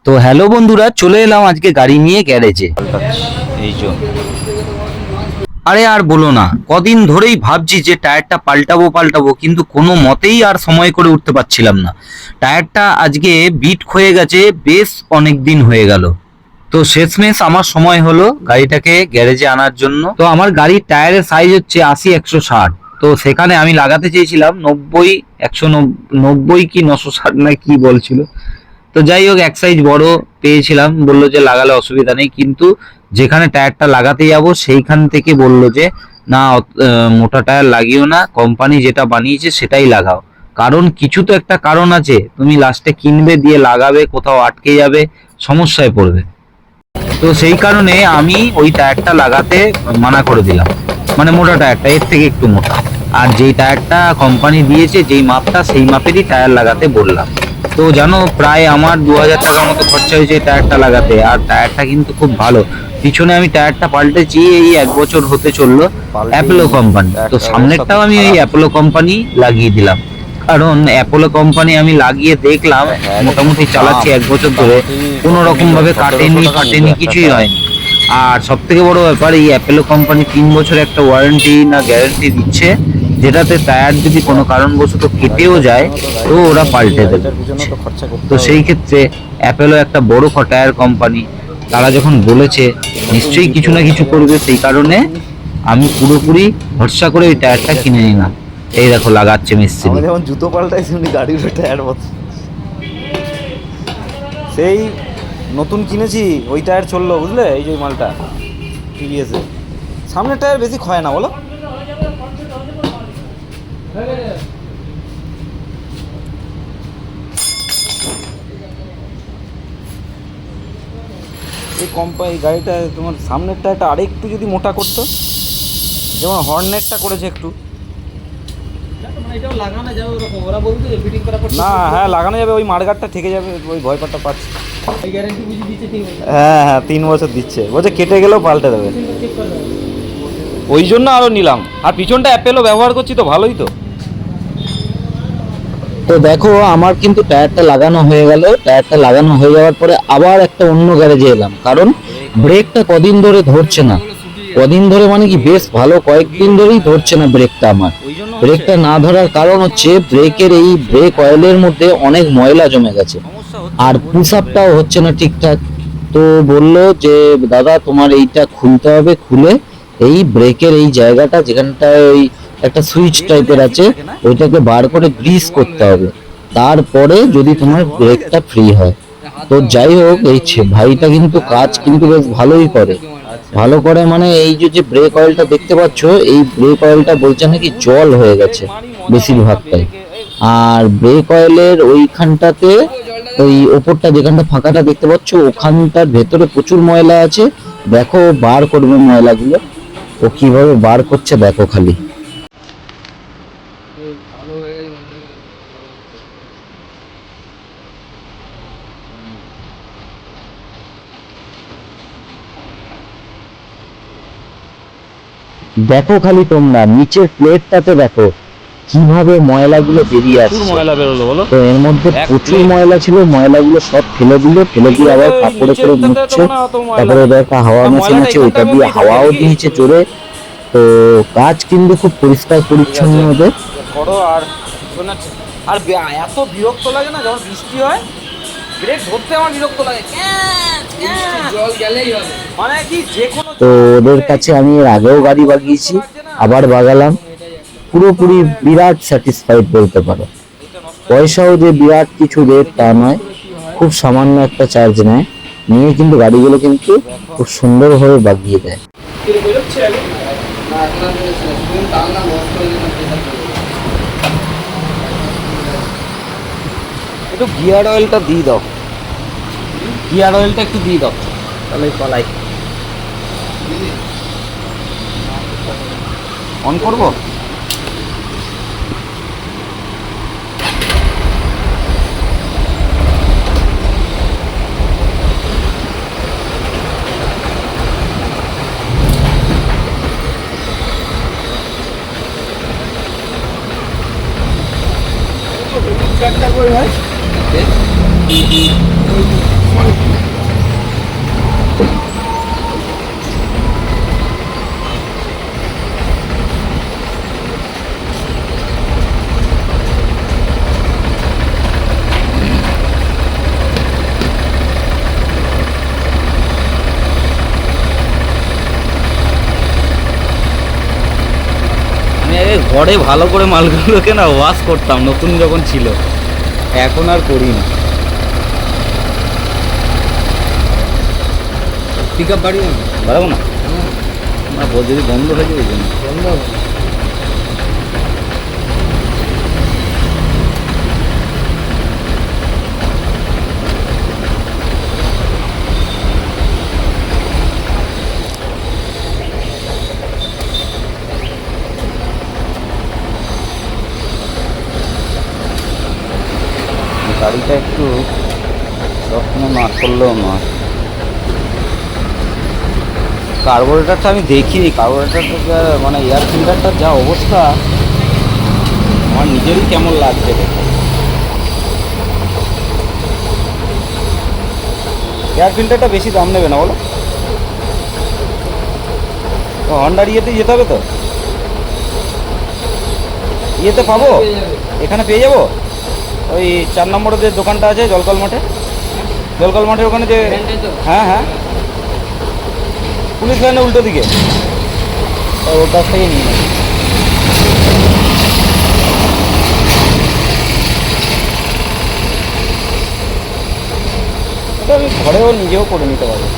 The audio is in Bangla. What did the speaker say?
তো হ্যালো বন্ধুরা, চলে এলাম আজকে গাড়ি নিয়ে গ্যারেজে। এই যে আরে আর বলো না, কদিন ধরেই ভাবছি যে টায়ারটা পাল্টাবো কিন্তু কোনো মতেই আর সময় করে উঠতে পারছিলাম না। টায়ারটা আজকে বিট হয়ে গেছে, বেশ অনেক দিন হয়ে গেল। তো শেষমেশ আমার সময় হলো গাড়িটাকে গ্যারেজে আনার জন্য। তো আমার গাড়ির টায়ারের সাইজ হচ্ছে 80/160। তো সেখানে আমি লাগাতে চেয়েছিলাম 90/190 কি 960 না কি বলছিল। তো যাই হোক, এক সাইজ বড় পেয়েছিলাম, বললো যে লাগালে অসুবিধা নেই, কিন্তু যেখানে টায়ারটা লাগাতে যাব সেইখান থেকে বললো যে না, মোটা টায়ার লাগিও না, কোম্পানি যেটা বানিয়েছে সেটাই লাগাও। কারণ কিছু তো একটা কারণ আছে, তুমি লাস্টে কিনবে দিয়ে লাগাবে, কোথাও আটকে যাবে, সমস্যায় পড়বে। তো সেই কারণে আমি ওই টায়ারটা লাগাতে মানা করে দিলাম, মানে মোটা টায়ারটা, এর থেকে একটু মোটা। আর যেই টায়ারটা কোম্পানি দিয়েছে, যেই মাপটা, সেই মাপেরই টায়ার লাগাতে বললাম। তো জানো, প্রায় আমার 2000 টাকার মতো খরচা হয়েছে টায়ারটা লাগাতে। আর টায়ারটা কিন্তু খুব ভালো। পিছনে আমি টায়ারটা পাল্টেছি এই 1 বছর হতে চললো, অ্যাপোলো কোম্পানি। তো সামনেরটাও আমি ওই অ্যাপোলো কোম্পানি লাগিয়ে দিলাম, কারণ অ্যাপোলো কোম্পানি আমি লাগিয়ে দেখলাম, মোটামুটি চালাচ্ছি 1 বছর ধরে, কোনো রকম ভাবে কাটেনি কিছুই হয়নি। আর সব থেকে বড় ব্যাপার, এই অ্যাপোলো কোম্পানি 3 বছর একটা ওয়ারেন্টি না গ্যারান্টি দিচ্ছে, যেটাতে টায়ার যদি কোনো কারণবশত কেটেও যায় তো ওরা পাল্টে দেবে। তো সেই ক্ষেত্রে অ্যাপোলো একটা বড় টায়ার কোম্পানি, তারা যখন বলেছে নিশ্চয়ই কিছু না কিছু করবে, সেই কারণে আমি পুরোপুরি ভরসা করে ওই টায়ারটা কিনে নিলাম। এই দেখো লাগাচ্ছে মিস্ত্রি। আমরা যেমন জুতো পাল্টাইছি উনি গাড়ির টায়ার বদল। সেই নতুন কিনেছি ওই টায়ার চললো, বুঝলে? এই যে মালটা টিভিএসে সামনের টায়ার বেশি ক্ষয় না, বলো? এই কোম্পানি গাড়িটা তোমার সামনের টায়ারটা আরেকটু যদি মোটা করতো, যেমন হর্নেটটা করেছে একটু। না, হ্যাঁ লাগানো যাবে, ওই মার্গারটা থেকে যাবে, ওই ভয়পারটা পাচ্ছি। হ্যাঁ হ্যাঁ, 3 বছর দিচ্ছে, বলছে কেটে গেলেও পাল্টে দেবে। ওই জন্য আরও নিলাম। আর পিছনটা অ্যাপেলও ব্যবহার করছি, তো ভালোই তো। তো দেখো, আমার কিন্তু টায়ারটা লাগানো হয়ে গেল। টায়ারটা লাগানো হয়ে যাওয়ার পরে আবার একটা অন্য গ্যারেজে এলাম, কারণ ব্রেকটা কদিন ধরে ধরছে না। কদিন ধরে মানে কি, বেশ ভালো কয়েকদিন ধরেই ধরছে না ব্রেকটা আমার। ব্রেকটা না ধরার কারণ হচ্ছে ব্রেকের এই ব্রেক অয়েলের মধ্যে অনেক ময়লা জমে গেছে, আর পুশ আপটাও হচ্ছে না ঠিকঠাক। তো বললো যে দাদা তোমার এইটা খুলতে হবে, খুলে এই ব্রেকের এই জায়গাটা যেখানটায় ওই একটা সুইচ টাইপের আছে, ওইটাকে বার করে গ্রিস করতে হবে, তারপরে যদি তোমার ব্রেকটা ফ্রি হয়। তো যাই হোক, এই ভাইটা কিন্তু কাজ কিন্তু বেশ ভালোই করে। ভালো করে মানে এই যে ব্রেক অয়েলটা দেখতে পাচ্ছ, এই ব্রেক অয়েলটা বলছে নাকি জল হয়ে গেছে বেশিরভাগটাই। আর ব্রেক অয়েলের ওইখানটাতে, ওই ওপরটা যেখানটা ফাঁকাটা দেখতে পাচ্ছ, ওখানটার ভেতরে প্রচুর ময়লা আছে। দেখো বার করবে ময়লাগুলো, ও কিভাবে বার করছে দেখো খালি। দেখো খালি তোমরা নিচের প্লেটটাতে দেখো কিভাবে ময়লাগুলো বেরিয়ে আসছে। ময়লা বেরোলো, বলো? তো এর মধ্যে প্রচুর ময়লা ছিল, ময়লাগুলো সব ফেলে দিয়ে আবার কাপড়ে করে মুছছে। তারপরে ওদের একটা হাওয়া মেশিন আছে, ওইটা দিয়ে হাওয়াও দিয়েছে জোরে। তো কাজ কিন্তু খুব পরিষ্কার পরিচ্ছন্ন ওদের। আর আর এত বিরক্ত লাগে না যখন বৃষ্টি হয়, ব্রেক ধরতে আমার বিরক্ত লাগে, জল গেলেই হবে, মানে কি যে কোনো। তো ওদের কাছে আমি এর আগেও গাড়ি বাগিয়েছি, আবার বাগালাম, পুরোপুরি বিরাট স্যাটিসফাইড বলতে পারো। পয়সাও যে বিরাট কিছু রেট তা নয়, খুব সামান্য একটা চার্জ নেয়, নিয়ে কিন্তু গাড়িগুলো কিন্তু খুব সুন্দরভাবে বাগিয়ে দেয়। একটু গিয়ার অয়েলটা দিয়ে দাও, গিয়ার অয়েলটা একটু দিয়ে দাও, তাহলে পালাই অন করবো। পরে ভালো করে মালগুলোকে না ওয়াশ করতাম নতুন যখন ছিল, এখন আর করি না। পিক আপ বাড়ি বাড়াবো না, না যদি বন্ধ হয়ে যাবে ওই জন্য। বন্ধ হবে। গাড়িটা একটু যত্ন না করলেও নয়। কার্বোরেটরটা আমি দেখিনি, কার্বোরেটরটা মানে এয়ার ফিল্টারটার যা অবস্থা আমার নিজেরই কেমন লাগছে দেখে। এয়ার ফিল্টারটা বেশি দাম নেবে না বলো? হন্ডার ইয়েতে যেতে হবে তো, ইয়েতে পাবো, এখানে পেয়ে যাবো। ওই 4 নম্বরে যে দোকানটা আছে জলকল মাঠে, জলকল মাঠের ওখানে যে, হ্যাঁ হ্যাঁ পুলিশ লাইনের উল্টো দিকে, ওর কাছ থেকে নিয়ে নেব। এটা আমি ঘরেও নিজেও করে নিতে পারবো।